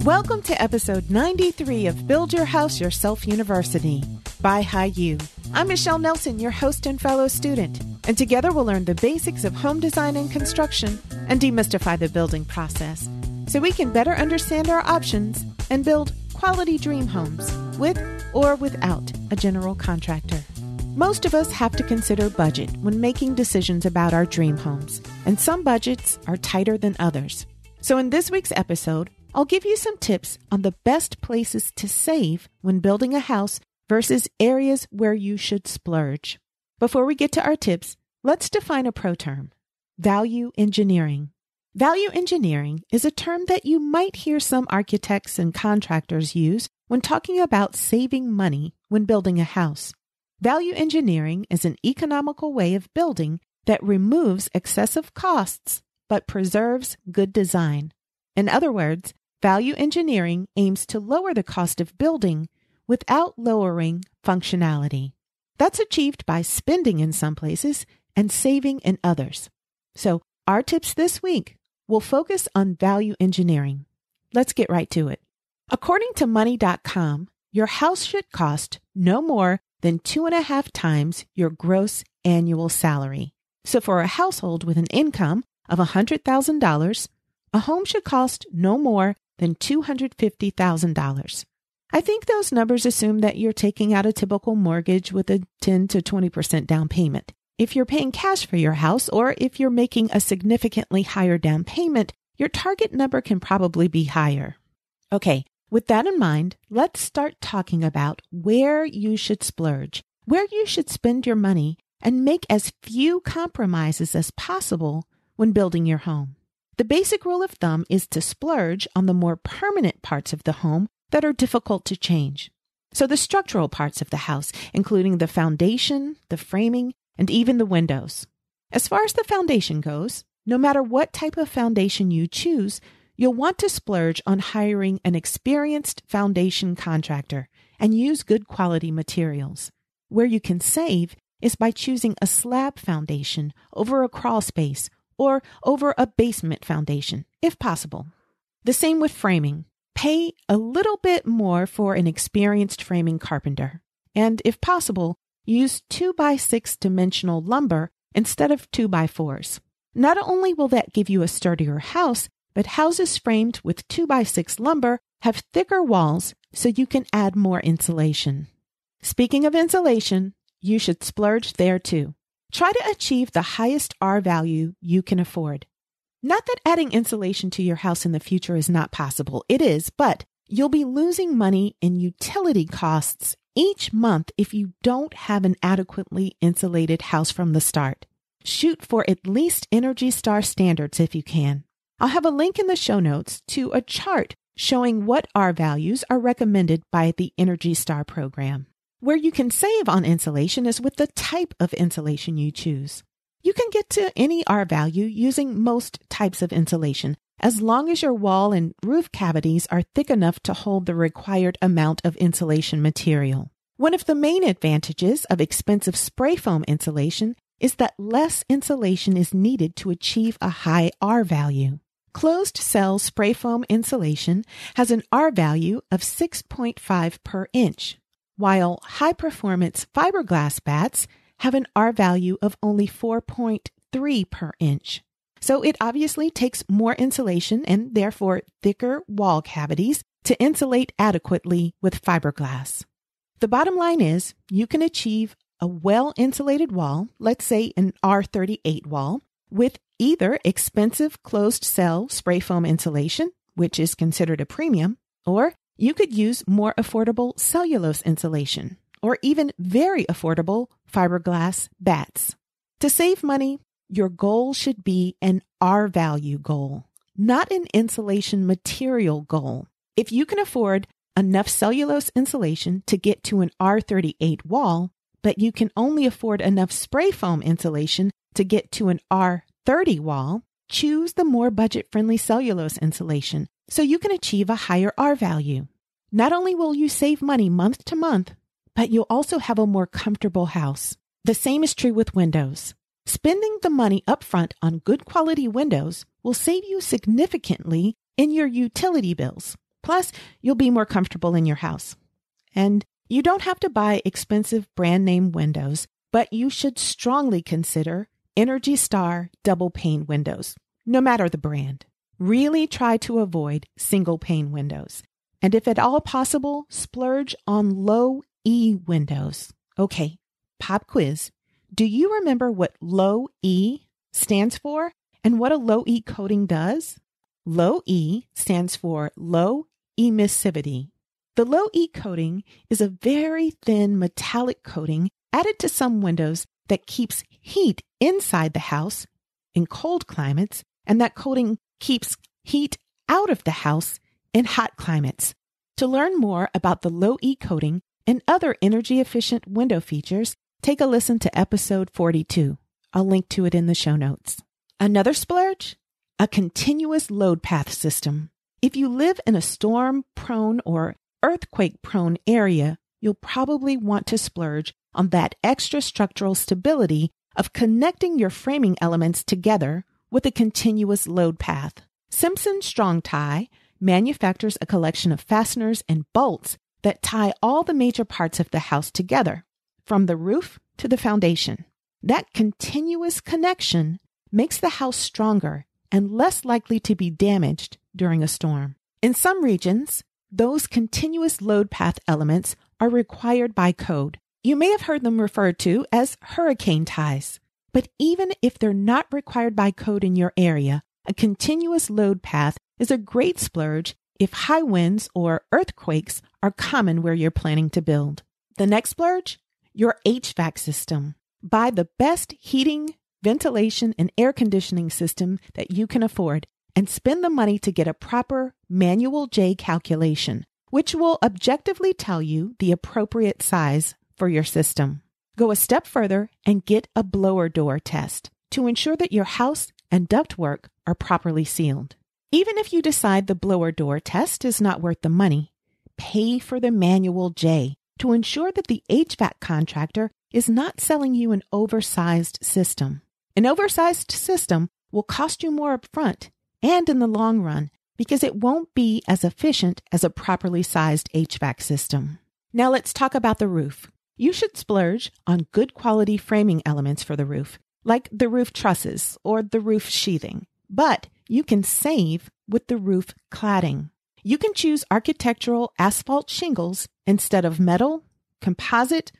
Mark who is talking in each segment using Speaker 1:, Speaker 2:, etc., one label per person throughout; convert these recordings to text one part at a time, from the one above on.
Speaker 1: Welcome to episode 93 of Build Your House Yourself University by BYHYU. I'm Michelle Nelson, your host and fellow student, and together we'll learn the basics of home design and construction and demystify the building process so we can better understand our options and build quality dream homes with or without a general contractor. Most of us have to consider budget when making decisions about our dream homes, and some budgets are tighter than others. So in this week's episode, I'll give you some tips on the best places to save when building a house versus areas where you should splurge. Before we get to our tips, let's define a pro term: value engineering. Value engineering is a term that you might hear some architects and contractors use when talking about saving money when building a house. Value engineering is an economical way of building that removes excessive costs but preserves good design. In other words, value engineering aims to lower the cost of building without lowering functionality. That's achieved by spending in some places and saving in others. So our tips this week will focus on value engineering. Let's get right to it. According to money.com, your house should cost no more than 2.5 times your gross annual salary. So for a household with an income of $100,000, a home should cost no more than $250,000. I think those numbers assume that you're taking out a typical mortgage with a 10 to 20% down payment. If you're paying cash for your house, or if you're making a significantly higher down payment, your target number can probably be higher. Okay, with that in mind, let's start talking about where you should splurge, where you should spend your money, and make as few compromises as possible when building your home. The basic rule of thumb is to splurge on the more permanent parts of the home that are difficult to change. So the structural parts of the house, including the foundation, the framing, and even the windows. As far as the foundation goes, no matter what type of foundation you choose, you'll want to splurge on hiring an experienced foundation contractor and use good quality materials. Where you can save is by choosing a slab foundation over a crawl space or over a basement foundation, if possible. The same with framing. Pay a little bit more for an experienced framing carpenter. And if possible, use 2x6 dimensional lumber instead of 2x4s. Not only will that give you a sturdier house, but houses framed with 2x6 lumber have thicker walls so you can add more insulation. Speaking of insulation, you should splurge there too. Try to achieve the highest R value you can afford. Not that adding insulation to your house in the future is not possible. It is, but you'll be losing money in utility costs each month if you don't have an adequately insulated house from the start. Shoot for at least Energy Star standards if you can. I'll have a link in the show notes to a chart showing what R values are recommended by the Energy Star program. Where you can save on insulation is with the type of insulation you choose. You can get to any R value using most types of insulation, as long as your wall and roof cavities are thick enough to hold the required amount of insulation material. One of the main advantages of expensive spray foam insulation is that less insulation is needed to achieve a high R value. Closed cell spray foam insulation has an R value of 6.5 per inch, while high-performance fiberglass bats have an R value of only 4.3 per inch. So it obviously takes more insulation and therefore thicker wall cavities to insulate adequately with fiberglass. The bottom line is you can achieve a well-insulated wall, let's say an R38 wall, with either expensive closed-cell spray foam insulation, which is considered a premium, or you could use more affordable cellulose insulation, or even very affordable fiberglass bats. To save money, your goal should be an R value goal, not an insulation material goal. If you can afford enough cellulose insulation to get to an R38 wall, but you can only afford enough spray foam insulation to get to an R30 wall, choose the more budget-friendly cellulose insulation so you can achieve a higher R value. Not only will you save money month to month, but you'll also have a more comfortable house. The same is true with windows. Spending the money upfront on good quality windows will save you significantly in your utility bills. Plus, you'll be more comfortable in your house. And you don't have to buy expensive brand name windows, but you should strongly consider Energy Star double pane windows, no matter the brand. Really try to avoid single pane windows. And if at all possible, splurge on low E windows. Okay, pop quiz. Do you remember what low E stands for and what a low E coating does? Low E stands for low emissivity. The low E coating is a very thin metallic coating added to some windows that keeps heat inside the house in cold climates, and that coating keeps heat out of the house in hot climates. To learn more about the low E coating and other energy-efficient window features, take a listen to episode 42. I'll link to it in the show notes. Another splurge? A continuous load path system. If you live in a storm-prone or earthquake-prone area, you'll probably want to splurge on that extra structural stability of connecting your framing elements together with a continuous load path. Simpson Strong Tie manufactures a collection of fasteners and bolts that tie all the major parts of the house together, from the roof to the foundation. That continuous connection makes the house stronger and less likely to be damaged during a storm. In some regions, those continuous load path elements are required by code. You may have heard them referred to as hurricane ties. But even if they're not required by code in your area, a continuous load path is a great splurge if high winds or earthquakes are common where you're planning to build. The next splurge? Your HVAC system. Buy the best heating, ventilation, and air conditioning system that you can afford and spend the money to get a proper manual J calculation, which will objectively tell you the appropriate size for your system. Go a step further and get a blower door test to ensure that your house and ductwork are properly sealed. Even if you decide the blower door test is not worth the money, pay for the manual J to ensure that the HVAC contractor is not selling you an oversized system. An oversized system will cost you more upfront and in the long run because it won't be as efficient as a properly sized HVAC system. Now let's talk about the roof. You should splurge on good quality framing elements for the roof, like the roof trusses or the roof sheathing. But you can save with the roof cladding. You can choose architectural asphalt shingles instead of metal, composite,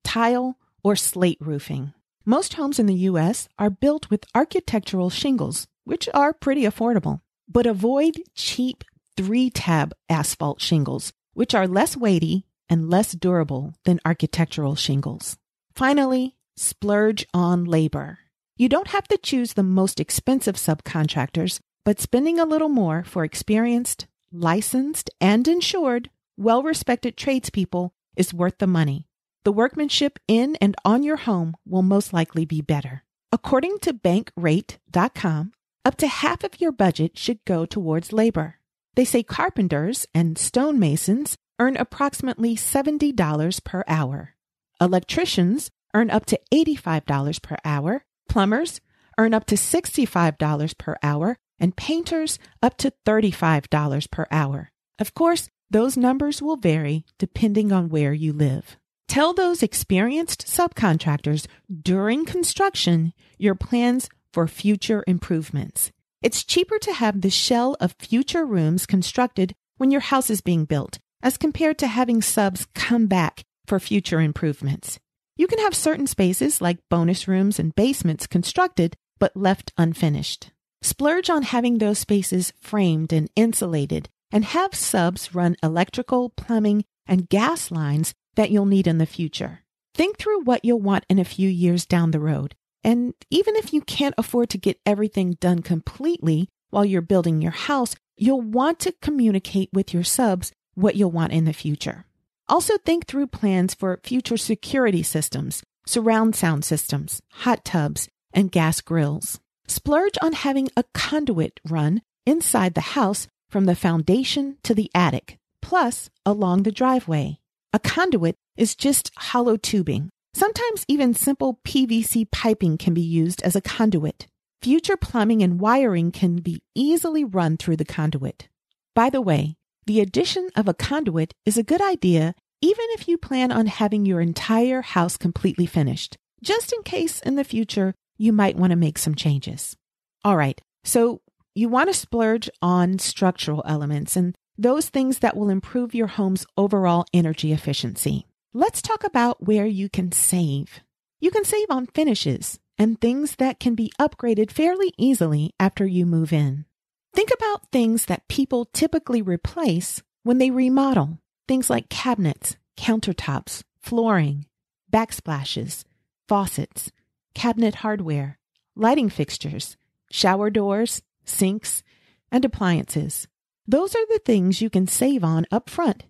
Speaker 1: tile, or slate roofing. Most homes in the U.S. are built with architectural shingles, which are pretty affordable. But avoid cheap 3-tab asphalt shingles, which are less weighty and less durable than architectural shingles. Finally, splurge on labor. You don't have to choose the most expensive subcontractors, but spending a little more for experienced, licensed, and insured, well-respected tradespeople is worth the money. The workmanship in and on your home will most likely be better. According to bankrate.com, up to half of your budget should go towards labor. They say carpenters and stonemasons earn approximately $70 per hour. Electricians earn up to $85 per hour. Plumbers earn up to $65 per hour, and painters up to $35 per hour. Of course, those numbers will vary depending on where you live. Tell those experienced subcontractors during construction your plans for future improvements. It's cheaper to have the shell of future rooms constructed when your house is being built, as compared to having subs come back for future improvements. You can have certain spaces like bonus rooms and basements constructed but left unfinished. Splurge on having those spaces framed and insulated and have subs run electrical, plumbing, and gas lines that you'll need in the future. Think through what you'll want in a few years down the road. And even if you can't afford to get everything done completely while you're building your house, you'll want to communicate with your subs what you'll want in the future. Also think through plans for future security systems, surround sound systems, hot tubs, and gas grills. Splurge on having a conduit run inside the house from the foundation to the attic, plus along the driveway. A conduit is just hollow tubing. Sometimes even simple PVC piping can be used as a conduit. Future plumbing and wiring can be easily run through the conduit. By the way, the addition of a conduit is a good idea even if you plan on having your entire house completely finished, just in case in the future you might want to make some changes. All right, so you want to splurge on structural elements and those things that will improve your home's overall energy efficiency. Let's talk about where you can save. You can save on finishes and things that can be upgraded fairly easily after you move in. Think about things that people typically replace when they remodel. Things like cabinets, countertops, flooring, backsplashes, faucets, cabinet hardware, lighting fixtures, shower doors, sinks, and appliances. Those are the things you can save on up front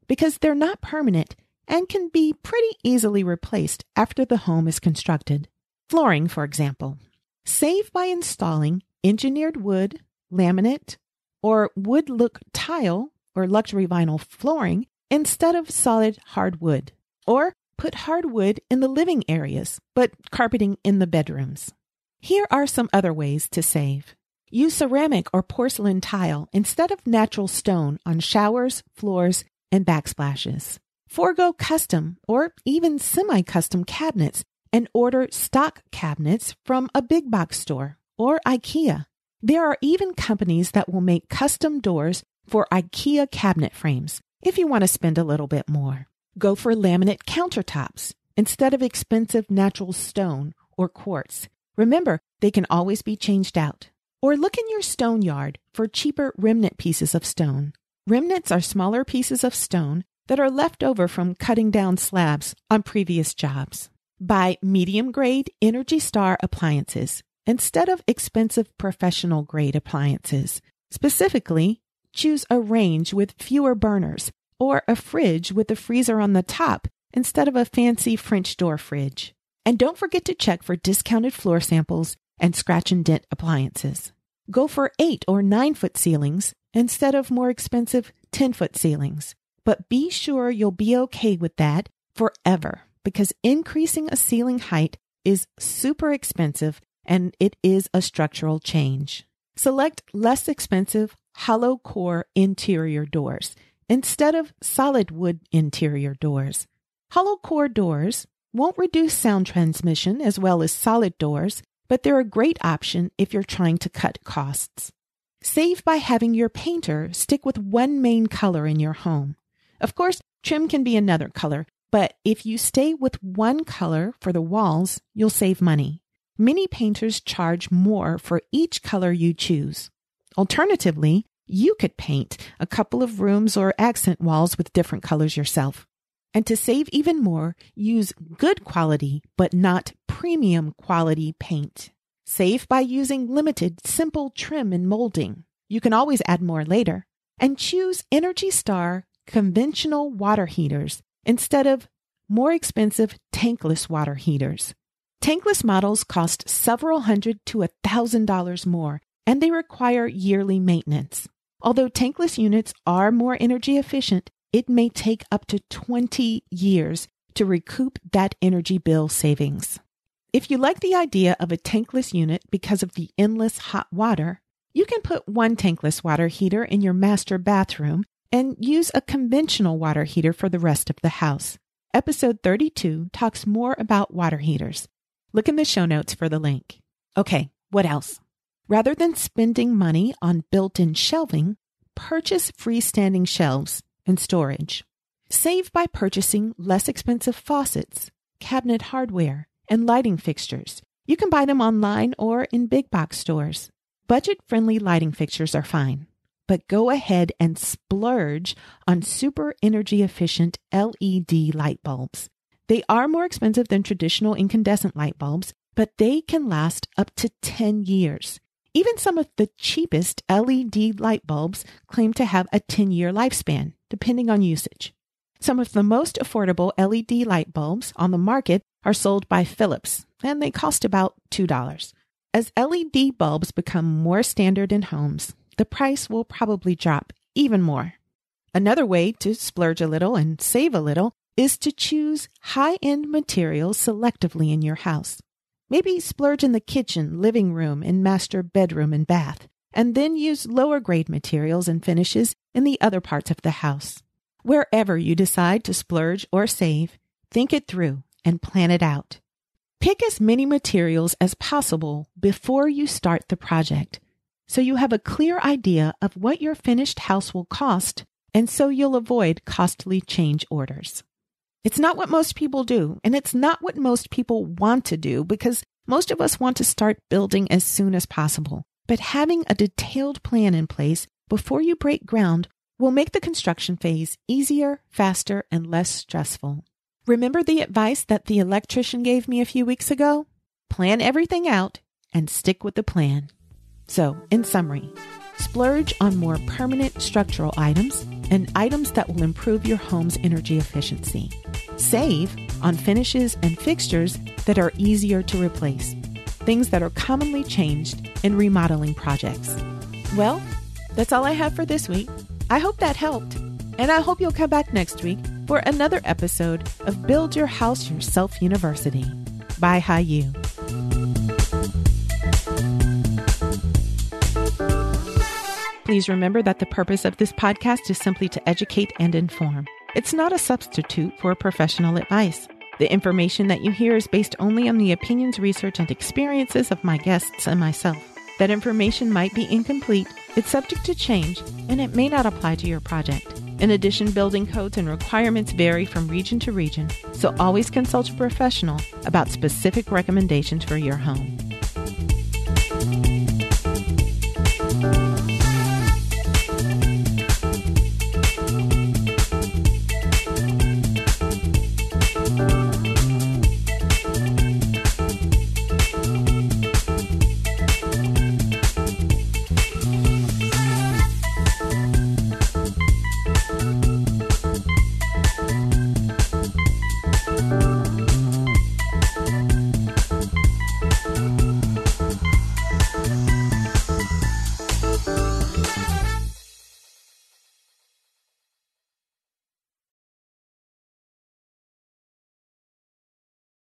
Speaker 1: because they're not permanent and can be pretty easily replaced after the home is constructed. Flooring, for example. Save by installing engineered wood, laminate, or wood look tile or luxury vinyl flooring instead of solid hardwood. Or put hardwood in the living areas, but carpeting in the bedrooms. Here are some other ways to save. Use ceramic or porcelain tile instead of natural stone on showers, floors, and backsplashes. Forgo custom or even semi-custom cabinets and order stock cabinets from a big box store or IKEA. There are even companies that will make custom doors for IKEA cabinet frames if you want to spend a little bit more. Go for laminate countertops instead of expensive natural stone or quartz. Remember, they can always be changed out. Or look in your stone yard for cheaper remnant pieces of stone. Remnants are smaller pieces of stone that are left over from cutting down slabs on previous jobs. Buy medium-grade Energy Star appliances instead of expensive professional-grade appliances. Specifically, choose a range with fewer burners or a fridge with a freezer on the top instead of a fancy French door fridge. And don't forget to check for discounted floor samples and scratch and dent appliances. Go for 8 or 9 foot ceilings instead of more expensive 10-foot ceilings. But be sure you'll be okay with that forever because increasing a ceiling height is super expensive and it is a structural change. Select less expensive hollow core interior doors instead of solid wood interior doors. Hollow core doors won't reduce sound transmission as well as solid doors, but they're a great option if you're trying to cut costs. Save by having your painter stick with one main color in your home. Of course, trim can be another color, but if you stay with one color for the walls, you'll save money. Many painters charge more for each color you choose. Alternatively, you could paint a couple of rooms or accent walls with different colors yourself. And to save even more, use good quality but not premium quality paint. Save by using limited, simple trim and molding. You can always add more later. And choose Energy Star conventional water heaters instead of more expensive tankless water heaters. Tankless models cost several $100 to $1,000 more, and they require yearly maintenance. Although tankless units are more energy efficient, it may take up to 20 years to recoup that energy bill savings. If you like the idea of a tankless unit because of the endless hot water, you can put one tankless water heater in your master bathroom and use a conventional water heater for the rest of the house. Episode 32 talks more about water heaters. Look in the show notes for the link. Okay, what else? Rather than spending money on built-in shelving, purchase freestanding shelves and storage. Save by purchasing less expensive faucets, cabinet hardware, and lighting fixtures. You can buy them online or in big box stores. Budget-friendly lighting fixtures are fine, but go ahead and splurge on super energy efficient LED light bulbs. They are more expensive than traditional incandescent light bulbs, but they can last up to 10 years. Even some of the cheapest LED light bulbs claim to have a 10-year lifespan, depending on usage. Some of the most affordable LED light bulbs on the market are sold by Philips, and they cost about $2. As LED bulbs become more standard in homes, the price will probably drop even more. Another way to splurge a little and save a little is to choose high-end materials selectively in your house. Maybe splurge in the kitchen, living room, and master bedroom and bath. and then use lower grade materials and finishes in the other parts of the house. Wherever you decide to splurge or save, think it through and plan it out. Pick as many materials as possible before you start the project, so you have a clear idea of what your finished house will cost, and so you'll avoid costly change orders. It's not what most people do, and it's not what most people want to do, because most of us want to start building as soon as possible. But having a detailed plan in place before you break ground will make the construction phase easier, faster, and less stressful. Remember the advice that the electrician gave me a few weeks ago? Plan everything out and stick with the plan. So, in summary, splurge on more permanent structural items and items that will improve your home's energy efficiency. Save on finishes and fixtures that are easier to replace, things that are commonly changed in remodeling projects. Well, that's all I have for this week. I hope that helped, and I hope you'll come back next week for another episode of Build Your House Yourself University. BYHYU. Please remember that the purpose of this podcast is simply to educate and inform. It's not a substitute for professional advice. The information that you hear is based only on the opinions, research, and experiences of my guests and myself. That information might be incomplete, it's subject to change, and it may not apply to your project. In addition, building codes and requirements vary from region to region, so always consult a professional about specific recommendations for your home.